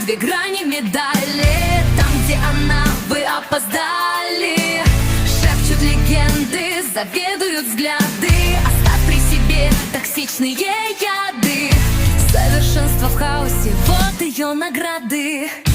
две грани медали. Там, где она, вы опоздали. Шепчут легенды, заведуют взгляды. Оставь при себе токсичные яды. Совершенство в хаосе, вот ее награды.